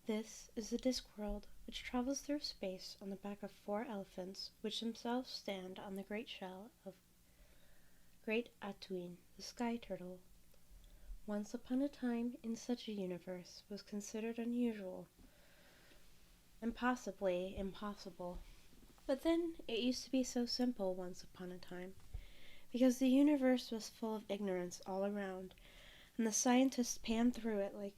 This is the Discworld, which travels through space on the back of 4 elephants, which themselves stand on the great shell of Great Atuin, the sky turtle. Once upon a time, in such a universe, was considered unusual and possibly impossible. But then, it used to be so simple once upon a time, because the universe was full of ignorance all around, and the scientists panned through it like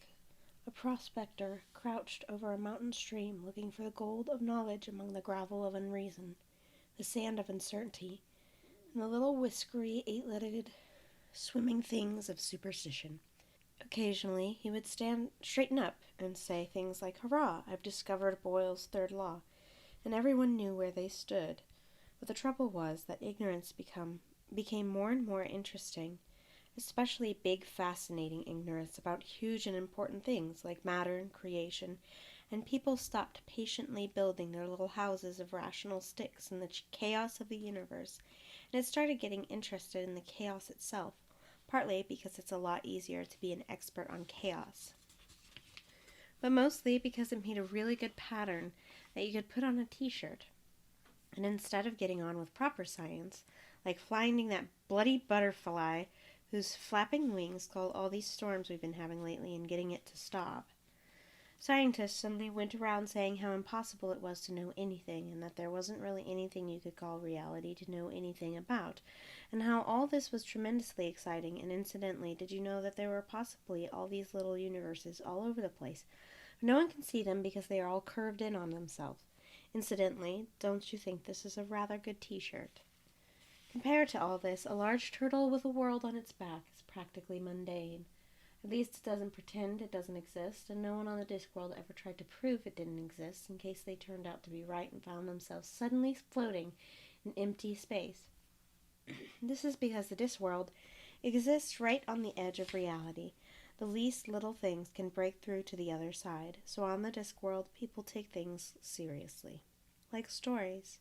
a prospector crouched over a mountain stream looking for the gold of knowledge among the gravel of unreason, the sand of uncertainty, and the little whiskery, 8-legged, swimming things of superstition. Occasionally, he would straighten up and say things like, "Hurrah, I've discovered Boyle's third law," and everyone knew where they stood. But the trouble was that ignorance became more and more interesting, especially big, fascinating ignorance about huge and important things like matter and creation, and people stopped patiently building their little houses of rational sticks in the chaos of the universe, and it started getting interested in the chaos itself, partly because it's a lot easier to be an expert on chaos, but mostly because it made a really good pattern that you could put on a t-shirt. And instead of getting on with proper science, like finding that bloody butterfly whose flapping wings caused all these storms we've been having lately and getting it to stop, scientists suddenly went around saying how impossible it was to know anything, and that there wasn't really anything you could call reality to know anything about, and how all this was tremendously exciting. And incidentally, did you know that there were possibly all these little universes all over the place? No one can see them because they are all curved in on themselves. Incidentally, don't you think this is a rather good t-shirt? Compared to all this, a large turtle with a world on its back is practically mundane. At least it doesn't pretend it doesn't exist, and no one on the Discworld ever tried to prove it didn't exist in case they turned out to be right and found themselves suddenly floating in empty space. This is because the Discworld exists right on the edge of reality. The least little things can break through to the other side, so on the Discworld people take things seriously. Like stories.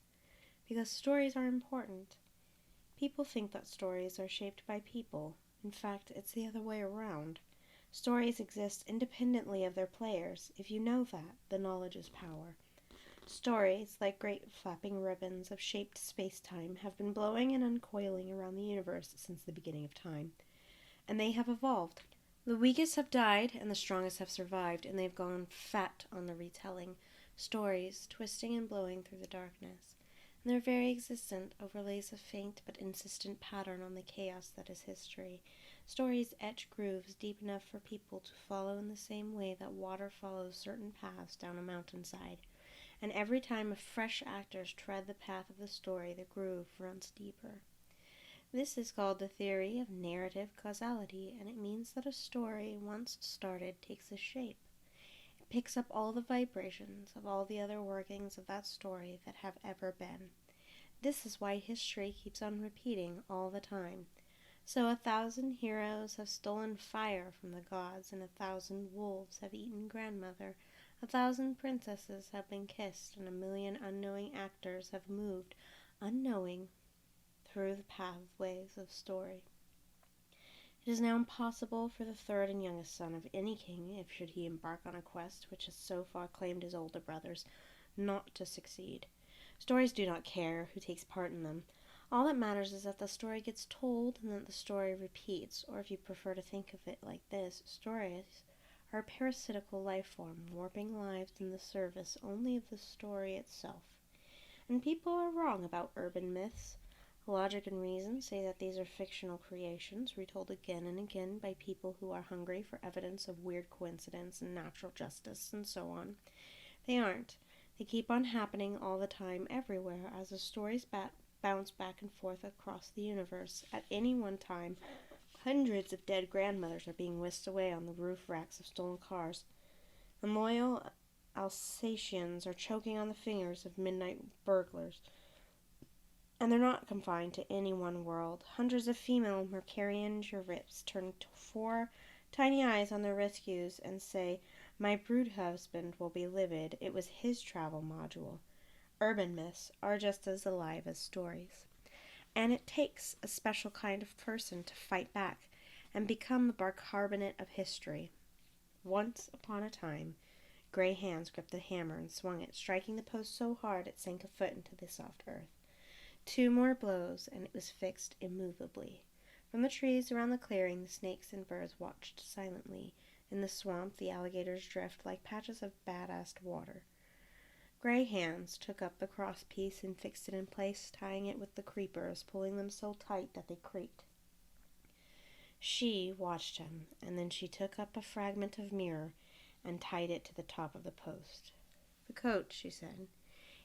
Because stories are important. People think that stories are shaped by people. In fact, it's the other way around. Stories exist independently of their players. If you know that, the knowledge is power. Stories, like great flapping ribbons of shaped space-time, have been blowing and uncoiling around the universe since the beginning of time. And they have evolved. The weakest have died, and the strongest have survived, and they've gone fat on the retelling. Stories, twisting and blowing through the darkness. And their very existence overlays a faint but insistent pattern on the chaos that is history. Stories etch grooves deep enough for people to follow in the same way that water follows certain paths down a mountainside. And every time fresh actors tread the path of the story, the groove runs deeper. This is called the theory of narrative causality, and it means that a story, once started, takes a shape. It picks up all the vibrations of all the other workings of that story that have ever been. This is why history keeps on repeating all the time. So 1,000 heroes have stolen fire from the gods, and 1,000 wolves have eaten grandmother. 1,000 princesses have been kissed, and 1,000,000 unknowing actors have moved, unknowing, through the pathways of story. It is now impossible for the third and youngest son of any king, if should he embark on a quest which has so far claimed his older brothers, not to succeed. Stories do not care who takes part in them. All that matters is that the story gets told and that the story repeats, or if you prefer to think of it like this, stories are a parasitical life form, warping lives in the service only of the story itself. And people are wrong about urban myths. Logic and reason say that these are fictional creations, retold again and again by people who are hungry for evidence of weird coincidence and natural justice and so on. They aren't. They keep on happening all the time, everywhere, as the stories bounce back and forth across the universe. At any one time, hundreds of dead grandmothers are being whisked away on the roof racks of stolen cars, and loyal Alsatians are choking on the fingers of midnight burglars. And they're not confined to any one world. Hundreds of female Mercurian Jurits turn 4 tiny eyes on their rescues and say, "My brood husband will be livid. It was his travel module." Urban myths are just as alive as stories. And it takes a special kind of person to fight back and become the bicarbonate of history. Once upon a time, Gray hands gripped the hammer and swung it, striking the post so hard it sank a foot into the soft earth. 2 more blows, and it was fixed immovably. From the trees around the clearing, the snakes and birds watched silently. In the swamp, the alligators drift like patches of badass water. Gray hands took up the cross piece and fixed it in place, tying it with the creepers, pulling them so tight that they creaked. She watched him, and then she took up a fragment of mirror and tied it to the top of the post. "The coat," she said.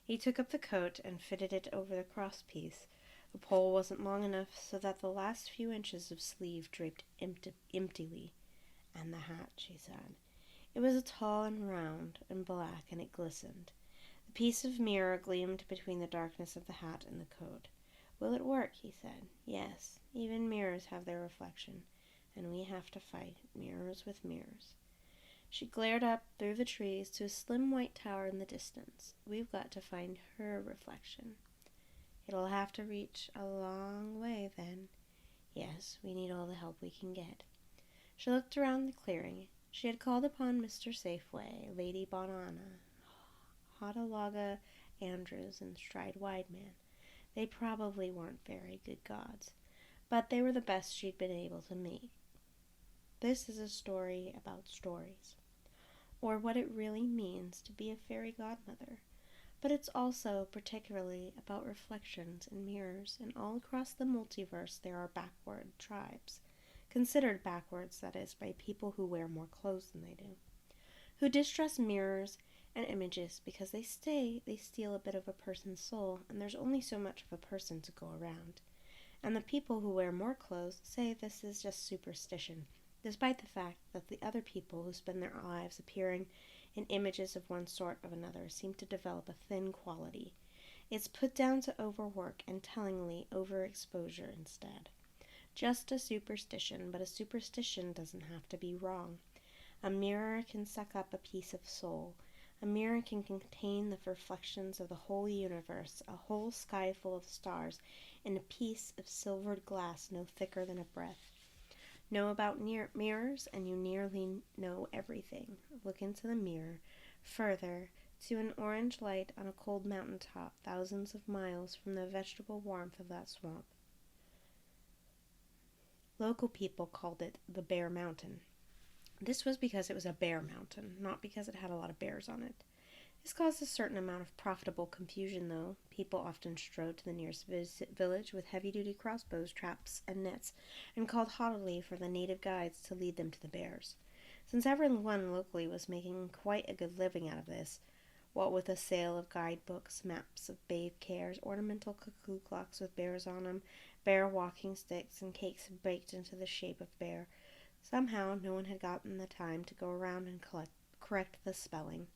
He took up the coat and fitted it over the cross piece. The pole wasn't long enough, so that the last few inches of sleeve draped emptily. "And the hat," she said. It was tall and round and black, and it glistened. The piece of mirror gleamed between the darkness of the hat and the coat. "Will it work?" he said. "Yes, even mirrors have their reflection, and we have to fight mirrors with mirrors." She glared up through the trees to a slim white tower in the distance. "We've got to find her reflection." "It'll have to reach a long way, then." "Yes, we need all the help we can get." She looked around the clearing. She had called upon Mr. Safeway, Lady Bonanna, Hautalaga Andrews, and Stride Wideman. They probably weren't very good gods, but they were the best she'd been able to make. This is a story about stories, or what it really means to be a fairy godmother. But it's also particularly about reflections and mirrors, and all across the multiverse there are backward tribes, considered backwards, that is, by people who wear more clothes than they do, who distrust mirrors and images because they steal a bit of a person's soul, and there's only so much of a person to go around. And the people who wear more clothes say this is just superstition, despite the fact that the other people who spend their lives appearing in images of one sort or another seem to develop a thin quality. It's put down to overwork and tellingly overexposure instead. Just a superstition, but a superstition doesn't have to be wrong. A mirror can suck up a piece of soul. A mirror can contain the reflections of the whole universe, a whole sky full of stars, in a piece of silvered glass no thicker than a breath. Know about mirrors, and you nearly know everything. Look into the mirror. Further, to an orange light on a cold mountain top, thousands of miles from the vegetable warmth of that swamp. Local people called it the Bear Mountain. This was because it was a bear mountain, not because it had a lot of bears on it. This caused a certain amount of profitable confusion, though. People often strode to the nearest village with heavy-duty crossbows, traps, and nets, and called haughtily for the native guides to lead them to the bears. Since everyone locally was making quite a good living out of this, what with a sale of guidebooks, maps of babe cares, ornamental cuckoo clocks with bears on them, bear walking sticks, and cakes baked into the shape of bear, somehow no one had gotten the time to go around and correct the spelling.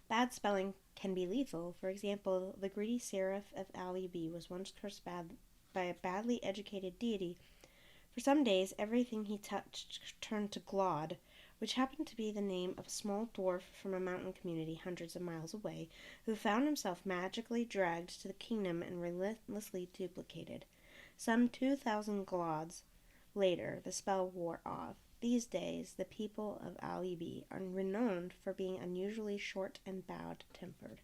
Bad spelling can be lethal. For example, the greedy seraph of Alibi was once cursed by a badly educated deity. For some days, everything he touched turned to Glod, which happened to be the name of a small dwarf from a mountain community hundreds of miles away, who found himself magically dragged to the kingdom and relentlessly duplicated. Some 2,000 Glods later, the spell wore off. These days, the people of Alibi are renowned for being unusually short and bad-tempered.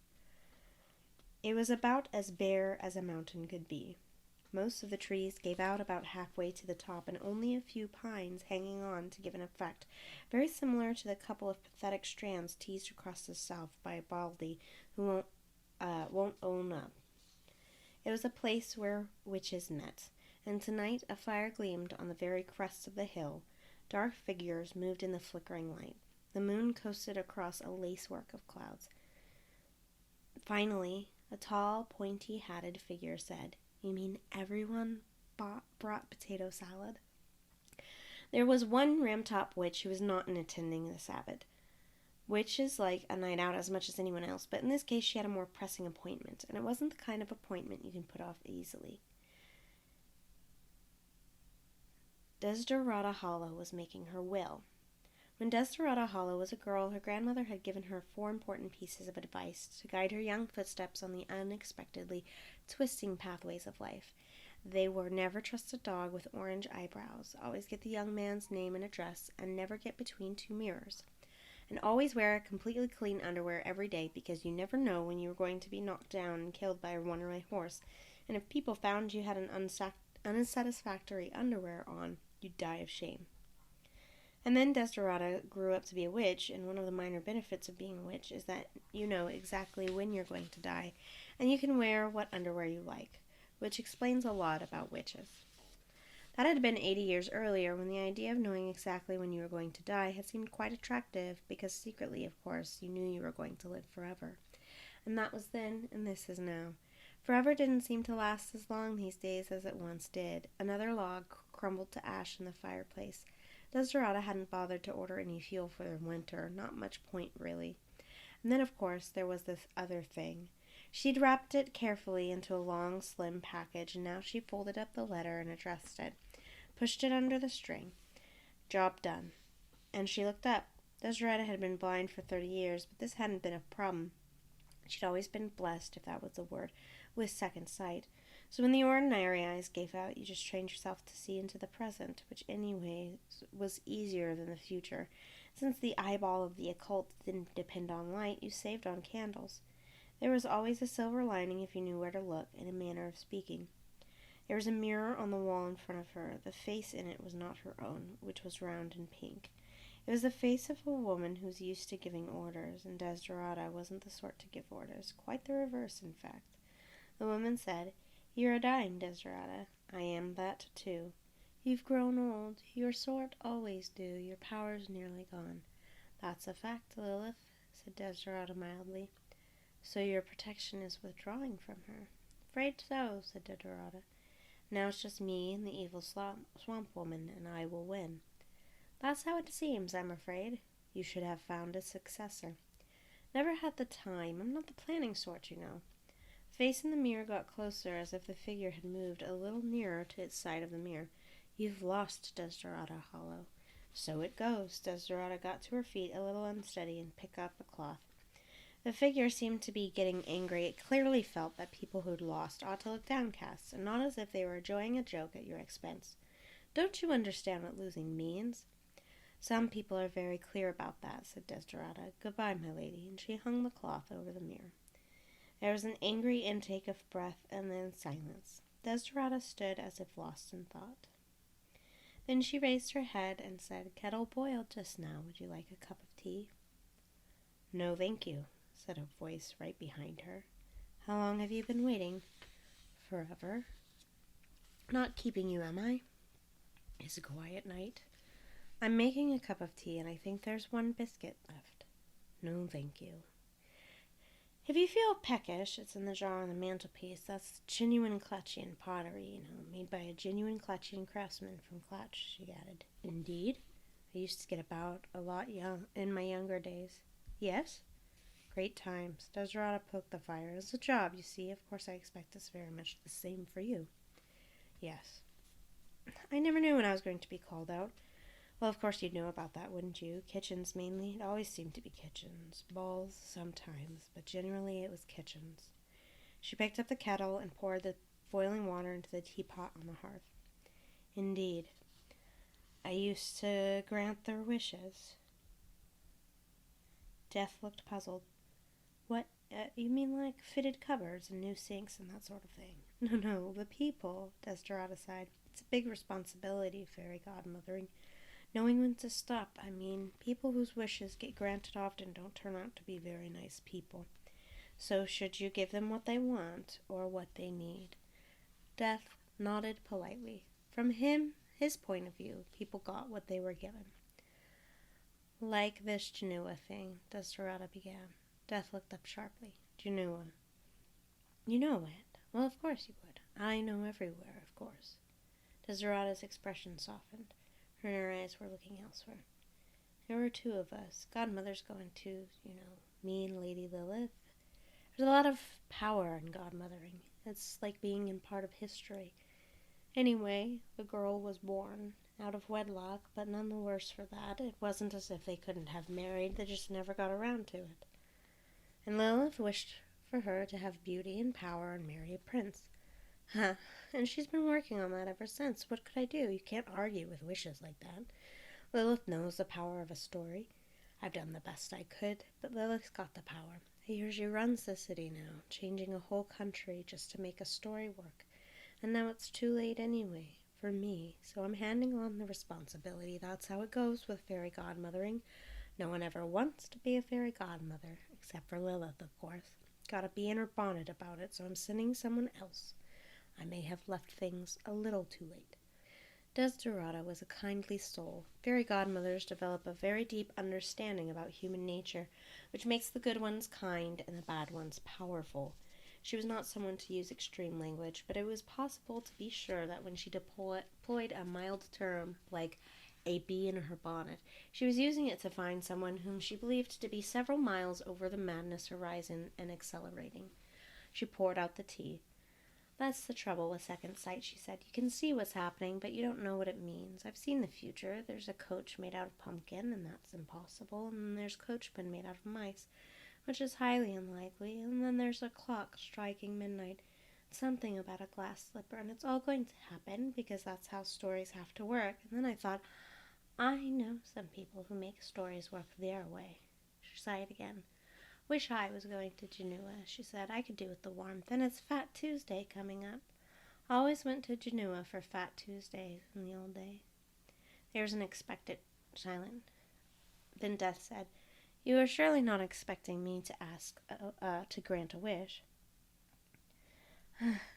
It was about as bare as a mountain could be. Most of the trees gave out about halfway to the top, and only a few pines hanging on to give an effect very similar to the couple of pathetic strands teased across the south by Baldy, who won't own up. It was a place where witches met, and tonight a fire gleamed on the very crest of the hill. Dark figures moved in the flickering light. The moon coasted across a lacework of clouds. Finally, a tall, pointy-hatted figure said, "You mean everyone brought potato salad?" There was one ram-top witch who was not in attending the Sabbath. Witches like a night out as much as anyone else, but in this case she had a more pressing appointment, and it wasn't the kind of appointment you can put off easily. Desiderata Hollow was making her will. When Desiderata Hollow was a girl, her grandmother had given her 4 important pieces of advice to guide her young footsteps on the unexpectedly twisting pathways of life. They were: never trust a dog with orange eyebrows, always get the young man's name and address, and never get between 2 mirrors. And always wear completely clean underwear every day, because you never know when you are going to be knocked down and killed by a runaway horse. And if people found you had an unsatisfactory underwear on, you'd die of shame. And then Desiderata grew up to be a witch, and one of the minor benefits of being a witch is that you know exactly when you're going to die, and you can wear what underwear you like, which explains a lot about witches. That had been 80 years earlier, when the idea of knowing exactly when you were going to die had seemed quite attractive, because secretly, of course, you knew you were going to live forever. And that was then, and this is now. Forever didn't seem to last as long these days as it once did. Another log crumbled to ash in the fireplace. Desiderata hadn't bothered to order any fuel for the winter, not much point, really. And then, of course, there was this other thing. She'd wrapped it carefully into a long, slim package, and now she folded up the letter and addressed it, pushed it under the string. Job done. And she looked up. Desiderata had been blind for 30 years, but this hadn't been a problem. She'd always been blessed, if that was the word, with second sight. So when the ordinary eyes gave out, you just trained yourself to see into the present, which anyway was easier than the future. Since the eyeball of the occult didn't depend on light, you saved on candles. There was always a silver lining if you knew where to look, in a manner of speaking. There was a mirror on the wall in front of her. The face in it was not her own, which was round and pink. It was the face of a woman who's used to giving orders, and Desiderata wasn't the sort to give orders. Quite the reverse, in fact. The woman said, "You're a-dying, Desiderata. I am that, too. You've grown old. Your sort always do. Your power's nearly gone." "That's a fact, Lilith," said Desiderata mildly. "So your protection is withdrawing from her?" "Afraid so," said Desiderata. "Now it's just me and the evil swamp woman, and I will win." "That's how it seems, I'm afraid. You should have found a successor." "Never had the time. I'm not the planning sort, you know." The face in the mirror got closer, as if the figure had moved a little nearer to its side of the mirror. "You've lost, Desiderata Hollow." "So it goes." Desiderata got to her feet, a little unsteady, and picked up the cloth. The figure seemed to be getting angry. It clearly felt that people who'd lost ought to look downcast, and not as if they were enjoying a joke at your expense. "Don't you understand what losing means?" "Some people are very clear about that," said Desiderata. "Goodbye, my lady," and she hung the cloth over the mirror. There was an angry intake of breath, and then silence. Desiderata stood as if lost in thought. Then she raised her head and said, "Kettle boiled just now. Would you like a cup of tea?" "No, thank you," said a voice right behind her. "How long have you been waiting?" "Forever." "Not keeping you, am I?" "It's a quiet night." "I'm making a cup of tea, and I think there's one biscuit left." "No, thank you." "If you feel peckish, it's in the jar on the mantelpiece. That's genuine Clutchian pottery, made by a genuine Clutchian craftsman from Clutch," she added. "Indeed? I used to get about a lot in my younger days." "Yes?" "Great times." Desiderata poked the fire. "It's a job, you see. Of course I expect it's very much the same for you." "Yes." "I never knew when I was going to be called out." "Well, of course you'd know about that, wouldn't you? Kitchens, mainly. It always seemed to be kitchens. Balls, sometimes, but generally it was kitchens." She picked up the kettle and poured the boiling water into the teapot on the hearth. "Indeed. I used to grant their wishes." Death looked puzzled. "What, you mean like fitted cupboards and new sinks and that sort of thing?" No, the people," Desiderata sighed. "It's a big responsibility, fairy godmothering. Knowing when to stop. I mean, people whose wishes get granted often don't turn out to be very nice people. So should you give them what they want, or what they need?" Death nodded politely. From his point of view, people got what they were given. "Like this Genoa thing," Desiderata began. Death looked up sharply. "Genoa. You know it? Well, of course you would. I know everywhere, of course." Desiderata's expression softened. Her eyes were looking elsewhere. "There were two of us. Godmother's going to, me and Lady Lilith. There's a lot of power in godmothering. It's like being in part of history. Anyway, the girl was born. Out of wedlock, but none the worse for that. It wasn't as if they couldn't have married. They just never got around to it. And Lilith wished for her to have beauty and power and marry a prince. Huh, and she's been working on that ever since. What could I do? You can't argue with wishes like that. Lilith knows the power of a story. I've done the best I could, but Lilith's got the power. I hear she runs the city now, changing a whole country just to make a story work. And now it's too late anyway, for me, so I'm handing on the responsibility. That's how it goes with fairy godmothering. No one ever wants to be a fairy godmother, except for Lilith, of course. Gotta be in her bonnet about it, so I'm sending someone else. I may have left things a little too late. Desiderata was a kindly soul. Fairy godmothers develop a very deep understanding about human nature, which makes the good ones kind and the bad ones powerful. She was not someone to use extreme language, but it was possible to be sure that when she deployed a mild term like a bee in her bonnet, she was using it to find someone whom she believed to be several miles over the madness horizon and accelerating. She poured out the tea. That's the trouble with second sight, she said. You can see what's happening, but you don't know what it means. I've seen the future. There's a coach made out of pumpkin, and that's impossible. And then there's coachmen made out of mice, which is highly unlikely. And then there's a clock striking midnight. Something about a glass slipper, and it's all going to happen because that's how stories have to work. And then I thought, I know some people who make stories work their way. She sighed again. Wish I was going to Genoa, she said. I could do with the warmth, and it's Fat Tuesday coming up. Always went to Genoa for Fat Tuesdays in the old days. There was an expectant silence. Then Death said, You are surely not expecting me to ask, to grant a wish.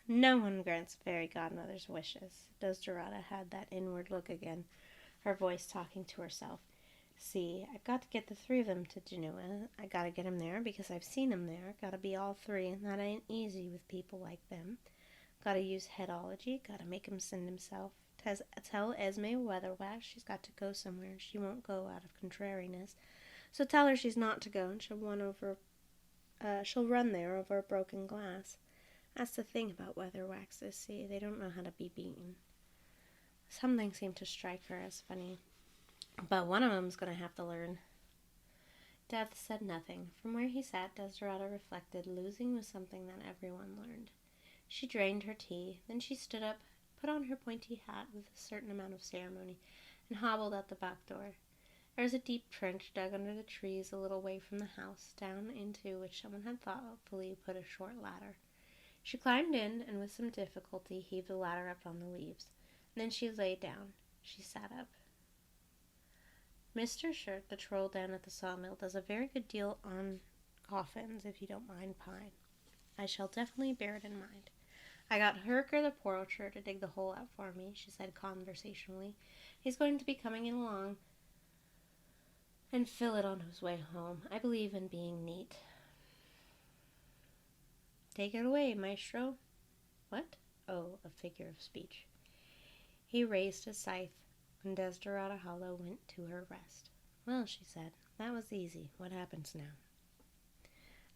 No one grants fairy godmother's wishes. Desiderata had that inward look again, her voice talking to herself. See, I've got to get the three of them to Genoa. I gotta get 'em there because I've seen 'em there. Gotta be all three, and that ain't easy with people like them. Gotta use headology. Gotta make 'em send himself. Tell Esme Weatherwax she's got to go somewhere. She won't go out of contrariness. So tell her she's not to go, and she'll run there over broken glass. That's the thing about Weatherwaxes, see, they don't know how to be beaten. Something seemed to strike her as funny. But one of 'em's going to have to learn. Death said nothing. From where he sat, Desiderata reflected. Losing was something that everyone learned. She drained her tea. Then she stood up, put on her pointy hat with a certain amount of ceremony, and hobbled out the back door. There was a deep trench dug under the trees a little way from the house, down into which someone had thoughtfully put a short ladder. She climbed in, and with some difficulty heaved the ladder up on the leaves. And then she lay down. She sat up. Mr. Shirt, the troll down at the sawmill, does a very good deal on coffins, if you don't mind pine. I shall definitely bear it in mind. I got Herker the porcher to dig the hole out for me, she said conversationally. He's going to be coming in along and fill it on his way home. I believe in being neat. Take it away, maestro. What? Oh, a figure of speech. He raised his scythe when Desiderata Hollow went to her rest. Well, she said, that was easy. What happens now?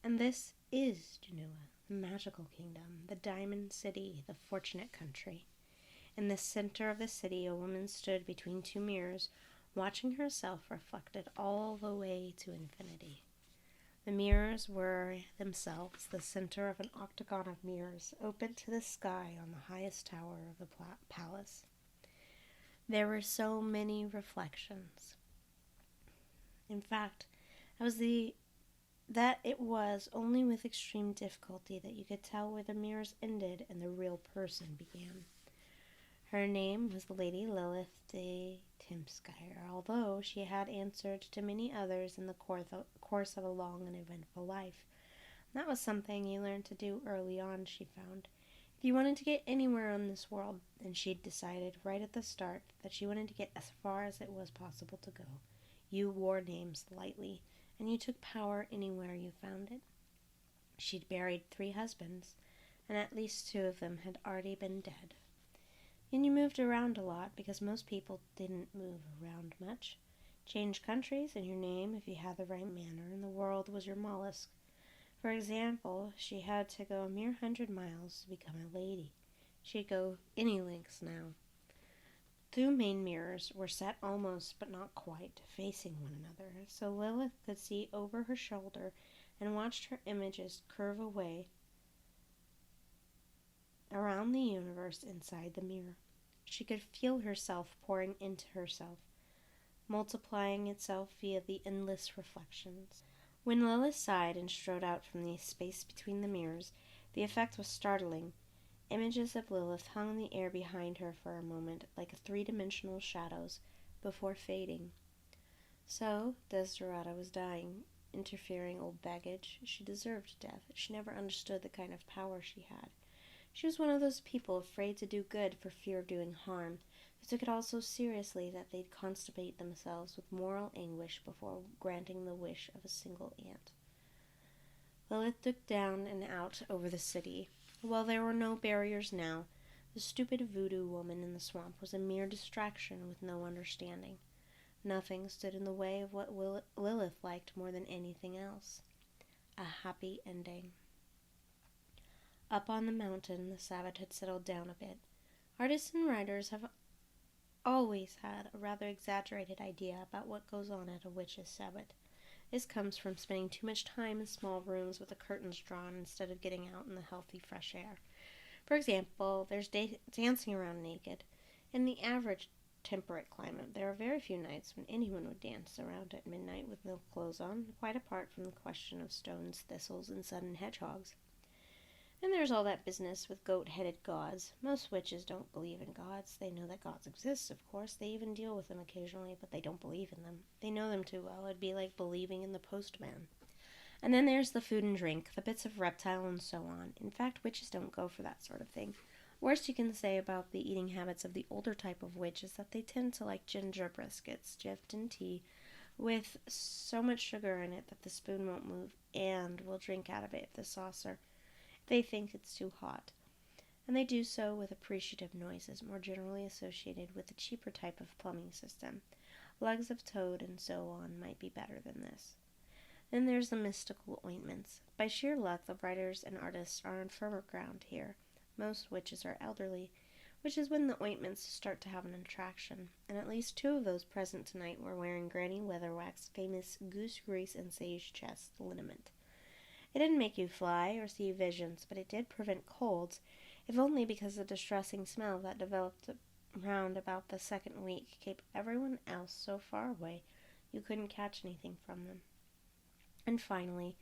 And this is Genoa, the magical kingdom, the diamond city, the fortunate country. In the center of the city, a woman stood between two mirrors, watching herself reflected all the way to infinity. The mirrors were themselves the center of an octagon of mirrors, open to the sky on the highest tower of the palace. There were so many reflections. In fact, it was only with extreme difficulty that you could tell where the mirrors ended and the real person began. Her name was Lady Lilith de Timskire, although she had answered to many others in the course of a long and eventful life. That was something you learned to do early on, she found. If you wanted to get anywhere in this world, and she'd decided right at the start that she wanted to get as far as it was possible to go, you wore names lightly, and you took power anywhere you found it. She'd buried 3 husbands, and at least 2 of them had already been dead. And you moved around a lot, because most people didn't move around much. Changed countries and your name if you had the right manner, and the world was your mollusk. For example, she had to go a mere 100 miles to become a lady. She'd go any lengths now. 2 main mirrors were set almost, but not quite, facing one another, so Lilith could see over her shoulder and watched her images curve away around the universe inside the mirror. She could feel herself pouring into herself. multiplying itself via the endless reflections. When Lilith sighed and strode out from the space between the mirrors, the effect was startling. Images of Lilith hung in the air behind her for a moment, like three-dimensional shadows, before fading. So, Desiderata was dying. Interfering old baggage. She deserved death. She never understood the kind of power she had. She was one of those people afraid to do good for fear of doing harm, who took it all so seriously that they'd constipate themselves with moral anguish before granting the wish of a single ant. Lilith looked down and out over the city. While there were no barriers now, the stupid voodoo woman in the swamp was a mere distraction with no understanding. Nothing stood in the way of what Lilith liked more than anything else. A happy ending. Up on the mountain, the Sabbath had settled down a bit. Artists and writers have always had a rather exaggerated idea about what goes on at a witch's Sabbath. This comes from spending too much time in small rooms with the curtains drawn instead of getting out in the healthy fresh air. For example, there's dancing around naked. In the average temperate climate, there are very few nights when anyone would dance around at midnight with no clothes on, quite apart from the question of stones, thistles, and sudden hedgehogs. And there's all that business with goat-headed gods. Most witches don't believe in gods. They know that gods exist, of course. They even deal with them occasionally, but they don't believe in them. They know them too well. It'd be like believing in the postman. And then there's the food and drink, the bits of reptile and so on. In fact, witches don't go for that sort of thing. Worst you can say about the eating habits of the older type of witch is that they tend to like ginger biscuits, dipped in tea, with so much sugar in it that the spoon won't move, and will drink out of it if the saucer they think it's too hot. And they do so with appreciative noises, more generally associated with the cheaper type of plumbing system. Legs of toad and so on might be better than this. Then there's the mystical ointments. By sheer luck, the writers and artists are on firmer ground here. Most witches are elderly, which is when the ointments start to have an attraction, and at least two of those present tonight were wearing Granny Weatherwax's famous goose grease and sage chest liniment. It didn't make you fly or see visions, but it did prevent colds, if only because the distressing smell that developed round about the second week kept everyone else so far away you couldn't catch anything from them. And finally,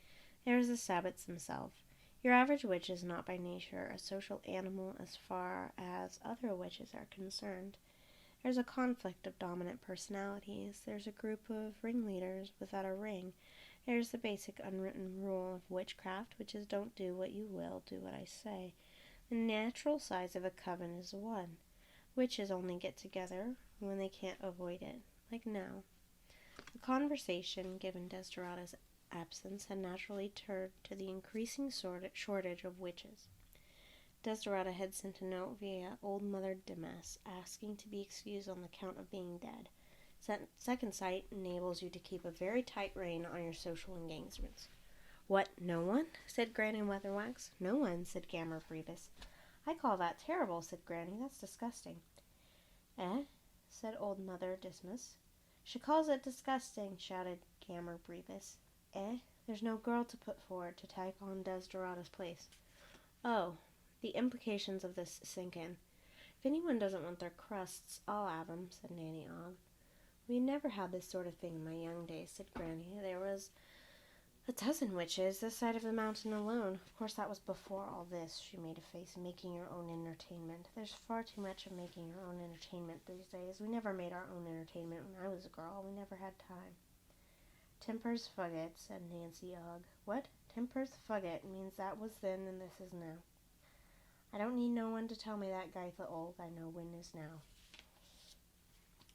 there is the Sabbats themselves. Your average witch is not by nature a social animal as far as other witches are concerned. There's a conflict of dominant personalities. There's a group of ringleaders without a ring. There's the basic unwritten rule of witchcraft, which is don't do what you will, do what I say. The natural size of a coven is one. Witches only get together when they can't avoid it, like now. The conversation, given Desiderata's absence, had naturally turned to the increasing shortage of witches. Desiderata had sent a note via old Mother Demes asking to be excused on the count of being dead. Second sight enables you to keep a very tight rein on your social engagements. What, no one? Said Granny Weatherwax. No one, said Gammer Brevis. I call that terrible, said Granny. That's disgusting. Eh? Said old Mother Dismas. She calls it disgusting, shouted Gammer Brevis. Eh? There's no girl to put forward to take on Desiderata's place. Oh, the implications of this sink in. If anyone doesn't want their crusts, I'll have 'em, said Nanny Ogg. We never had this sort of thing in my young days, said Granny. There was a dozen witches this side of the mountain alone. Of course, that was before all this, she made a face, making your own entertainment. There's far too much of making your own entertainment these days. We never made our own entertainment when I was a girl. We never had time. Tempers fugget, said Nancy Ogg. What? Tempers fugget means that was then and this is now. I don't need no one to tell me that, Gaitha Olg. I know when is now.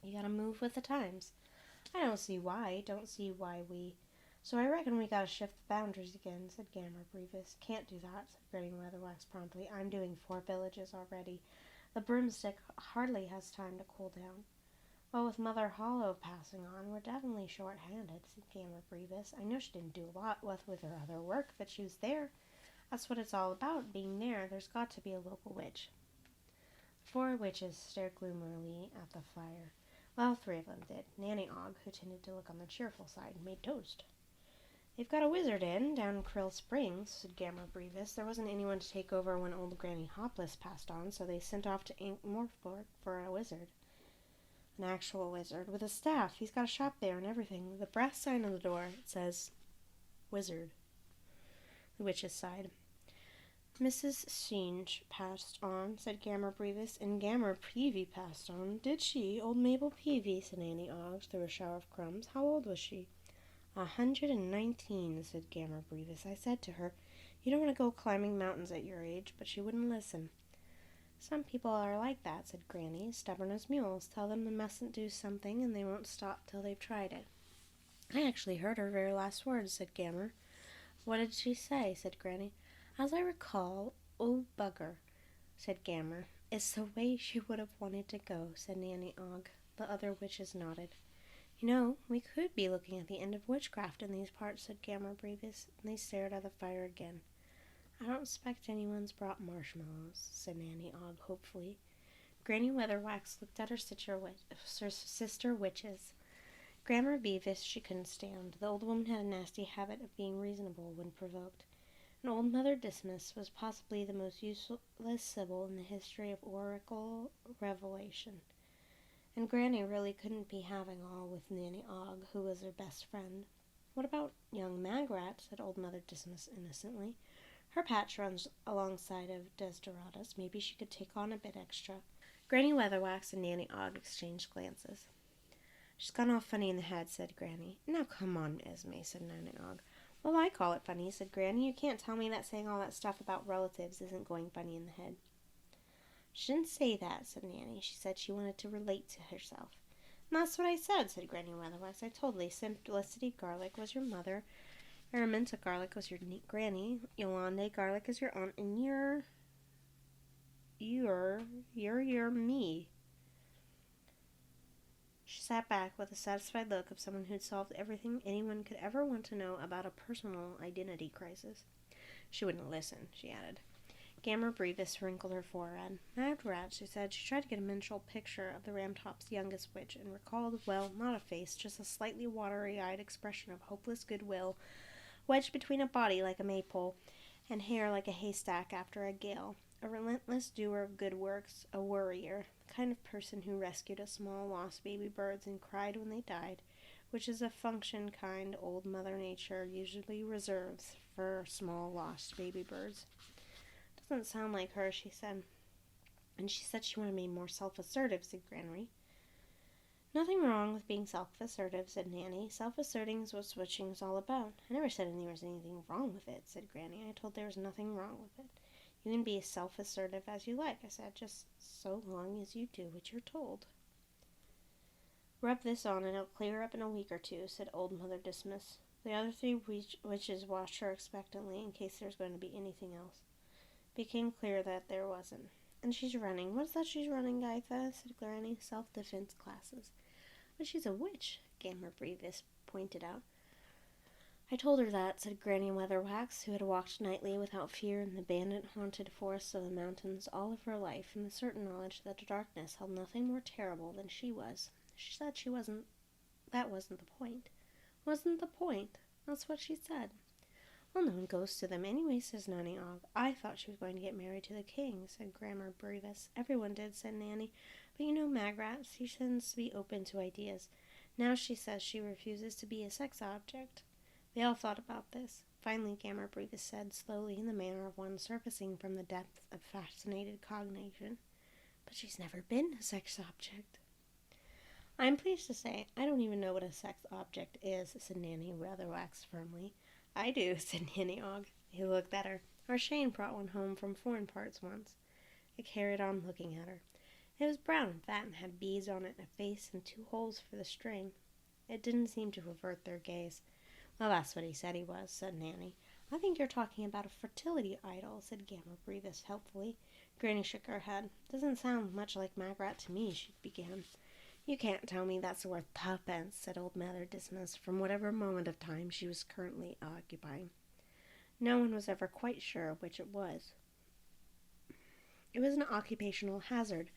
You gotta move with the times. I don't see why we... So I reckon we gotta shift the boundaries again, said Gammer Brevis. Can't do that, said Granny Weatherwax promptly. I'm doing 4 villages already. The broomstick hardly has time to cool down. Well, with Mother Hollow passing on, we're definitely short-handed, said Gammer Brevis. I know she didn't do a lot with her other work, but she was there. That's what it's all about, being there. There's got to be a local witch. 4 witches stared gloomily at the fire. Well, 3 of them did. Nanny Ogg, who tended to look on the cheerful side, made toast. They've got a wizard down Krill Springs, said Gammer Brevis. There wasn't anyone to take over when old Granny Hopless passed on, so they sent off to Ankh-Morpork for a wizard. An actual wizard, with a staff. He's got a shop there and everything. The brass sign on the door, it says, Wizard. The witches sighed. Mrs. Singe passed on, said Gammer Brevis, and Gammer Peavy passed on. Did she? Old Mabel Peavy, said Nanny Ogg, through a shower of crumbs. How old was she? 119, said Gammer Brevis. I said to her, you don't want to go climbing mountains at your age, but she wouldn't listen. Some people are like that, said Granny, stubborn as mules. Tell them they mustn't do something, and they won't stop till they've tried it. I actually heard her very last words, said Gammer. What did she say? Said Granny. As I recall, oh bugger, said Gammer. It's the way she would have wanted to go, said Nanny Ogg. The other witches nodded. You know, we could be looking at the end of witchcraft in these parts, said Gammer Brevis, and they stared at the fire again. I don't expect anyone's brought marshmallows, said Nanny Ogg hopefully. Granny Weatherwax looked at her sister witches. Gammer Beavis she couldn't stand. The old woman had a nasty habit of being reasonable when provoked. And Old Mother Dismas was possibly the most useless sibyl in the history of oracle revelation. And Granny really couldn't be having all with Nanny Ogg, who was her best friend. What about young Magrat? Said Old Mother Dismas innocently. Her patch runs alongside of Desiderata's. Maybe she could take on a bit extra. Granny Weatherwax and Nanny Ogg exchanged glances. She's gone all funny in the head, said Granny. Now come on, Esme, said Nanny Ogg. Well, I call it funny, said Granny. You can't tell me that saying all that stuff about relatives isn't going funny in the head. She didn't say that, said Nanny. She said she wanted to relate to herself. And that's what I said, said Granny Weatherwax. I told Thee Simplicity Garlic was your mother, Araminta Garlic was your granny, Yolande Garlic is your aunt, and you're me. She sat back with a satisfied look of someone who'd solved everything anyone could ever want to know about a personal identity crisis. She wouldn't listen, she added. Gammer Brevis wrinkled her forehead. Magrat, she said. She tried to get a mental picture of the Ramtop's youngest witch and recalled, well, not a face, just a slightly watery-eyed expression of hopeless goodwill, wedged between a body like a maypole and hair like a haystack after a gale. A relentless doer of good works, a worrier, the kind of person who rescued a small lost baby birds and cried when they died, which is a function kind Old Mother Nature usually reserves for small lost baby birds. Doesn't sound like her, she said. And she said she wanted me more self-assertive, said Granny. Nothing wrong with being self-assertive, said Nanny. Self-asserting is what switching is all about. I never said there was anything wrong with it, said Granny. I told there was nothing wrong with it. You can be as self-assertive as you like, I said, just so long as you do what you're told. Rub this on and it'll clear up in a week or two, said Old Mother Dismas. The other three witches watched her expectantly in case there was going to be anything else. It became clear that there wasn't. And she's running. What's that she's running, Gaitha? Said Granny. Self-defense classes. But she's a witch, Gammer Brevis pointed out. I told her that, said Granny Weatherwax, who had walked nightly without fear in the bandit-haunted forests of the mountains all of her life, in the certain knowledge that the darkness held nothing more terrible than she was. She said that wasn't the point. Wasn't the point? That's what she said. Well, no one goes to them anyway, says Nanny Ogg. I thought she was going to get married to the king, said Gammer Brevis. Everyone did, said Nanny. But you know Magrat, she tends to be open to ideas. Now she says she refuses to be a sex object. They all thought about this. Finally, Gammer Brevis said, slowly, in the manner of one surfacing from the depths of fascinated cognation, but she's never been a sex object. I'm pleased to say I don't even know what a sex object is, said Nanny Weatherwax firmly. I do, said Nanny Ogg. He looked at her. Our Shane brought one home from foreign parts once. I carried on looking at her. It was brown and fat and had beads on it and a face and 2 holes for the string. It didn't seem to avert their gaze. Well, that's what he said he was, said Nanny. I think you're talking about a fertility idol, said Gammer Brevis helpfully. Granny shook her head. Doesn't sound much like Magrat to me, she began. You can't tell me that's worth 2 pence, said Old Mother Dismas, from whatever moment of time she was currently occupying. No one was ever quite sure which it was. It was an occupational hazard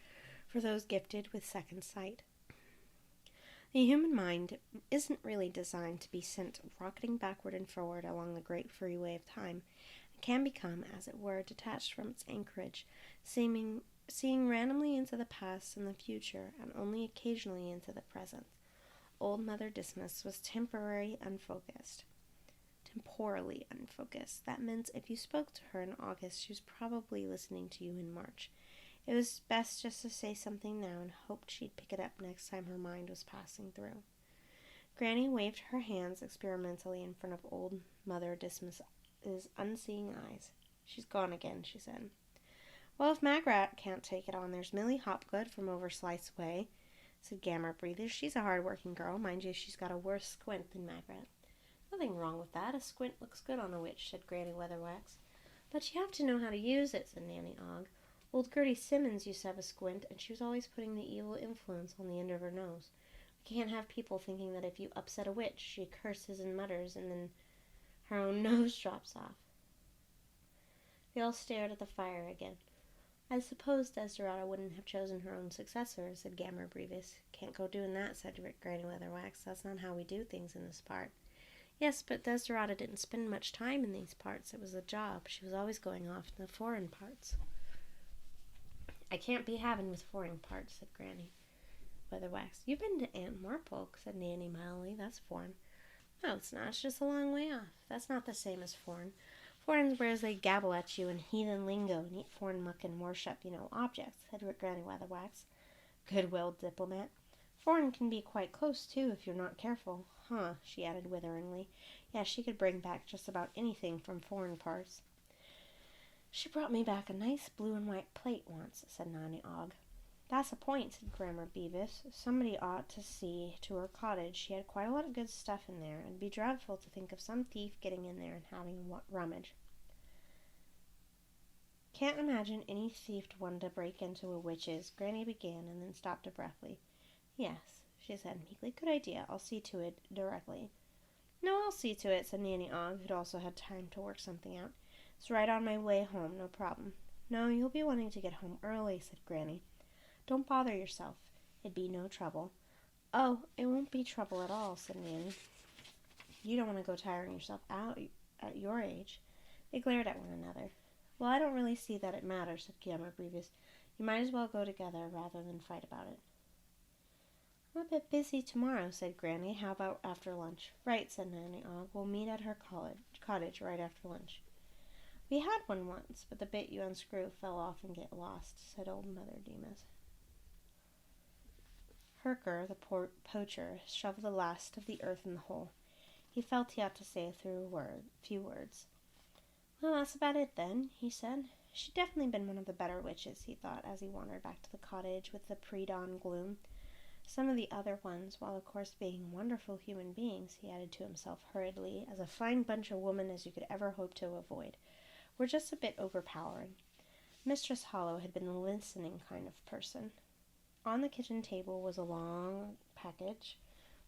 for those gifted with second sight. The human mind isn't really designed to be sent rocketing backward and forward along the great freeway of time, and can become, as it were, detached from its anchorage, seeming seeing randomly into the past and the future, and only occasionally into the present. Old Mother Dismas was temporarily unfocused. That meant if you spoke to her in August, she was probably listening to you in March. It was best just to say something now and hoped she'd pick it up next time her mind was passing through. Granny waved her hands experimentally in front of old Mother Dismas's unseeing eyes. "She's gone again," she said. "Well, if Magrat can't take it on, there's Millie Hopgood from over Slice Way," said Gamma Breather. "She's a hard-working girl. Mind you, she's got a worse squint than Magrat." "Nothing wrong with that. A squint looks good on a witch," said Granny Weatherwax. "But you have to know how to use it," said Nanny Ogg. "Old Gertie Simmons used to have a squint, and she was always putting the evil influence on the end of her nose. We can't have people thinking that if you upset a witch, she curses and mutters, and then her own nose drops off." They all stared at the fire again. "I suppose Desiderata wouldn't have chosen her own successor," said Gamma Brevis. "Can't go doing that," said Granny Weatherwax. "That's not how we do things in this part." "Yes, but Desiderata didn't spend much time in these parts. It was a job. She was always going off in the foreign parts." "I can't be having with foreign parts," said Granny Weatherwax. "You've been to Aunt Marpole," said Nanny mildly. "That's foreign." "No, it's not. It's just a long way off." "That's not the same as foreign. Foreign's where they gabble at you in heathen lingo and eat foreign muck and worship, objects," said Granny Weatherwax. Good-willed diplomat. "Foreign can be quite close, too, if you're not careful." "Huh," she added witheringly. "Yeah, she could bring back just about anything from foreign parts." "She brought me back a nice blue and white plate once," said Nanny Ogg. "That's a point," said Grandma Beavis. "Somebody ought to see to her cottage. She had quite a lot of good stuff in there. It'd be dreadful to think of some thief getting in there and having a rummage." "Can't imagine any thief wanted to break into a witch's," Granny began, and then stopped abruptly. "Yes," she said meekly. "Good idea. I'll see to it directly." "No, I'll see to it," said Nanny Ogg, who'd also had time to work something out. "It's right on my way home, no problem." "No, you'll be wanting to get home early," said Granny. "Don't bother yourself. It'd be no trouble." "Oh, it won't be trouble at all," said Nanny. "You don't want to go tiring yourself out at your age." They glared at one another. "Well, I don't really see that it matters," said Gamma Brevis. "You might as well go together rather than fight about it." "I'm a bit busy tomorrow," said Granny. "How about after lunch?" "Right," said Nanny Ogg. "We'll meet at her cottage right after lunch." "We had one once, but the bit you unscrew fell off and get lost," said old Mother Demas. Herker, the poacher, shoved the last of the earth in the hole. He felt he ought to say a few words. "Well, that's about it, then," he said. She'd definitely been one of the better witches, he thought, as he wandered back to the cottage with the pre-dawn gloom. Some of the other ones, while of course being wonderful human beings, he added to himself hurriedly, as a fine bunch of women as you could ever hope to avoid, were just a bit overpowering. Mistress Hollow had been the listening kind of person. On the kitchen table was a long package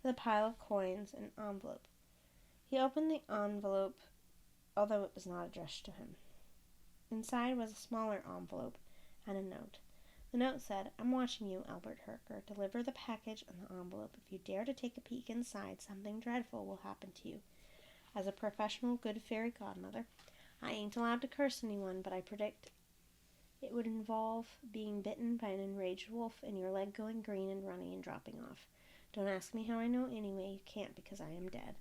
with a pile of coins and an envelope. He opened the envelope, although it was not addressed to him. Inside was a smaller envelope and a note. The note said, "I'm watching you, Albert Herker. Deliver the package and the envelope. If you dare to take a peek inside, something dreadful will happen to you. As a professional good fairy godmother, I ain't allowed to curse anyone, but I predict it would involve being bitten by an enraged wolf and your leg going green and runny and dropping off. Don't ask me how I know anyway. You can't because I am dead.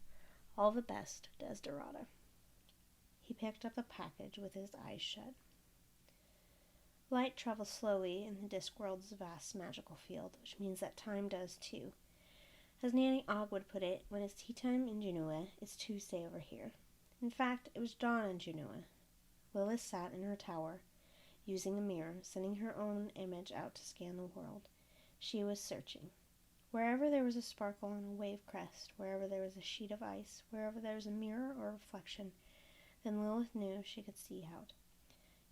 All the best, Desiderata." He picked up the package with his eyes shut. Light travels slowly in the Discworld's vast magical field, which means that time does too. As Nanny Ogg would put it, when it's tea time in Genoa, it's Tuesday over here. In fact, it was dawn in Genoa. Lilith sat in her tower, using a mirror, sending her own image out to scan the world. She was searching. Wherever there was a sparkle on a wave crest, wherever there was a sheet of ice, wherever there was a mirror or reflection, then Lilith knew she could see out.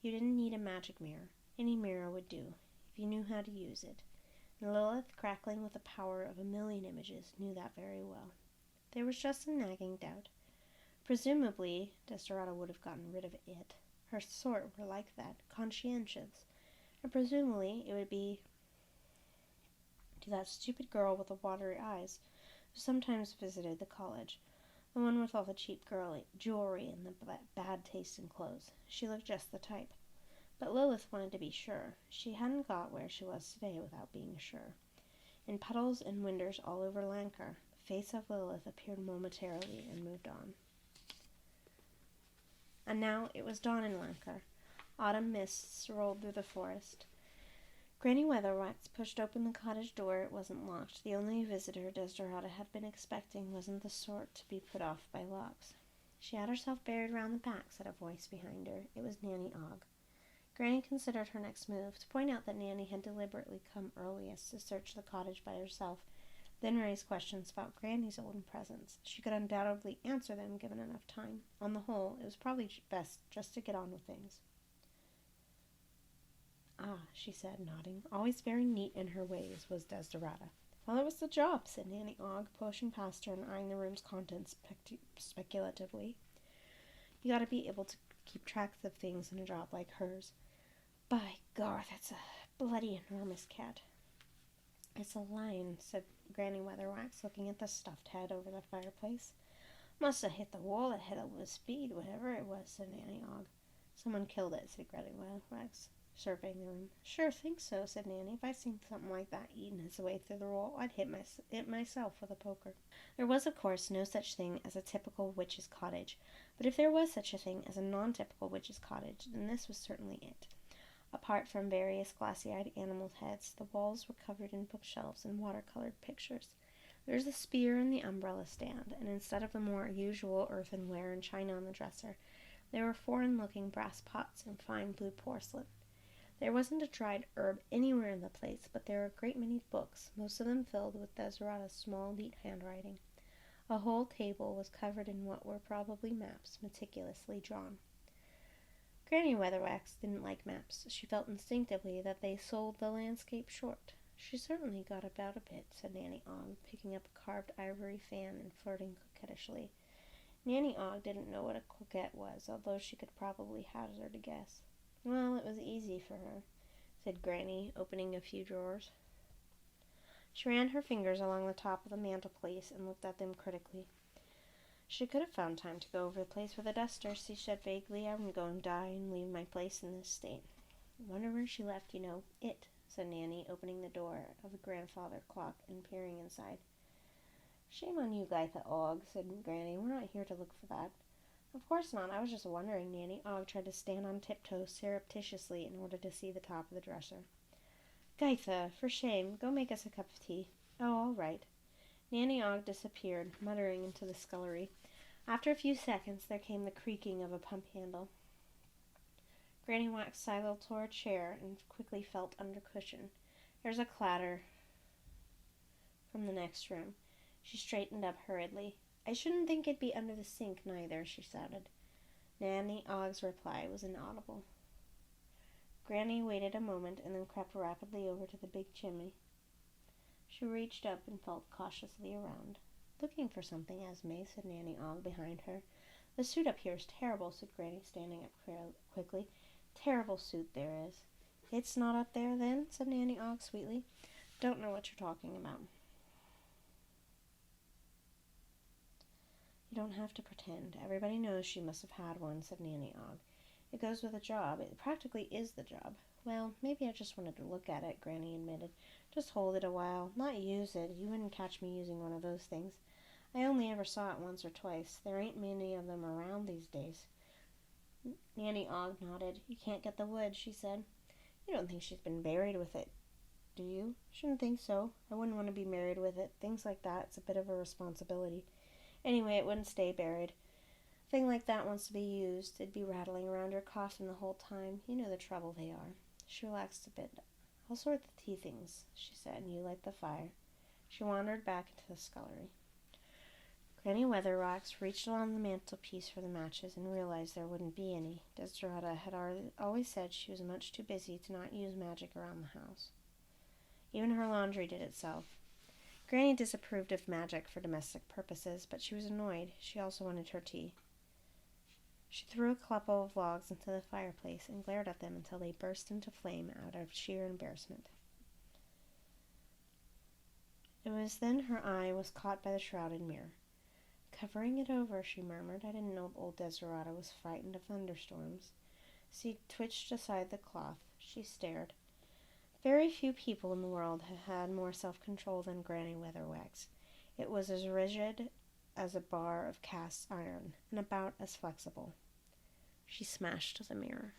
You didn't need a magic mirror. Any mirror would do, if you knew how to use it. And Lilith, crackling with the power of a million images, knew that very well. There was just a nagging doubt. Presumably, Desiderata would have gotten rid of it. Her sort were like that, conscientious. And presumably it would be to that stupid girl with the watery eyes who sometimes visited the college, the one with all the cheap jewelry and the bad taste in clothes. She looked just the type. But Lilith wanted to be sure. She hadn't got where she was today without being sure. In puddles and winders all over Lancre, the face of Lilith appeared momentarily and moved on. And now it was dawn in Lancre. Autumn mists rolled through the forest. Granny Weatherwax pushed open the cottage door. It wasn't locked. The only visitor Desiderata had been expecting wasn't the sort to be put off by locks. She had herself buried round the back, said a voice behind her. It was Nanny Ogg. Granny considered her next move, to point out that Nanny had deliberately come earliest to search the cottage by herself, then raise questions about Granny's old presents. She could undoubtedly answer them given enough time. On the whole, it was probably best just to get on with things. Ah, she said, nodding. Always very neat in her ways was Desiderata. Well, it was the job, said Nanny Ogg, pushing past her and eyeing the room's contents speculatively. You gotta be able to keep track of things in a job like hers. By gar, that's a bloody enormous cat. It's a lion, said Granny Weatherwax, looking at the stuffed head over the fireplace. Must have hit the wall at head with speed, whatever it was, said Nanny Ogg. Someone killed it, said Granny Weatherwax, surveying the room. Sure think so, said Nanny. If I'd seen something like that eating its way through the wall, I'd hit it myself with a poker. There was, of course, no such thing as a typical witch's cottage, but if there was such a thing as a non-typical witch's cottage, then this was certainly it. Apart from various glassy-eyed animal heads, the walls were covered in bookshelves and watercolored pictures. There was a spear in the umbrella stand, and instead of the more usual earthenware and china on the dresser, there were foreign-looking brass pots and fine blue porcelain. There wasn't a dried herb anywhere in the place, but there were a great many books, most of them filled with Desiderata's small, neat handwriting. A whole table was covered in what were probably maps, meticulously drawn. Granny Weatherwax didn't like maps. She felt instinctively that they sold the landscape short. She certainly got about a bit, said Nanny Ogg, picking up a carved ivory fan and flirting coquettishly. Nanny Ogg didn't know what a coquette was, although she could probably hazard a guess. Well, it was easy for her, said Granny, opening a few drawers. She ran her fingers along the top of the mantelpiece and looked at them critically. She could have found time to go over the place with a duster, she said vaguely. I wouldn't go and die and leave my place in this state. I wonder where she left, it, said Nanny, opening the door of the grandfather clock and peering inside. Shame on you, Gaitha Ogg, said Granny. We're not here to look for that. Of course not. I was just wondering. Nanny Ogg tried to stand on tiptoe surreptitiously in order to see the top of the dresser. Gaitha, for shame. Go make us a cup of tea. Oh, all right. Nanny Ogg disappeared, muttering into the scullery. After a few seconds, there came the creaking of a pump handle. Granny Wax sidled toward a chair and quickly felt under cushion. There was a clatter from the next room. She straightened up hurriedly. I shouldn't think it'd be under the sink, neither, she shouted. Nanny Ogg's reply was inaudible. Granny waited a moment and then crept rapidly over to the big chimney. She reached up and felt cautiously around. Looking for something, Esme, said Nanny Ogg behind her. The suit up here is terrible, said Granny, standing up quickly. Terrible suit there is. It's not up there, then, said Nanny Ogg sweetly. Don't know what you're talking about. You don't have to pretend. Everybody knows she must have had one, said Nanny Ogg. It goes with the job. It practically is the job. Well, maybe I just wanted to look at it, Granny admitted. Just hold it a while. Not use it. You wouldn't catch me using one of those things. I only ever saw it once or twice. There ain't many of them around these days. Nanny Ogg nodded. You can't get the wood, she said. You don't think she's been buried with it, do you? Shouldn't think so. I wouldn't want to be married with it. Things like that, it's a bit of a responsibility. Anyway, it wouldn't stay buried. A thing like that wants to be used. It'd be rattling around your coffin the whole time. You know the trouble they are. She relaxed a bit. I'll sort the tea things, she said, and you light the fire. She wandered back into the scullery. Granny Weatherwax reached along the mantelpiece for the matches and realized there wouldn't be any. Desiderata had always said she was much too busy to not use magic around the house. Even her laundry did itself. Granny disapproved of magic for domestic purposes, but she was annoyed. She also wanted her tea. She threw a couple of logs into the fireplace and glared at them until they burst into flame out of sheer embarrassment. It was then her eye was caught by the shrouded mirror. Covering it over, she murmured. I didn't know old Desiderata was frightened of thunderstorms. As he twitched aside the cloth, she stared. Very few people in the world had more self-control than Granny Weatherwax. It was as rigid as a bar of cast iron, and about as flexible. She smashed the mirror.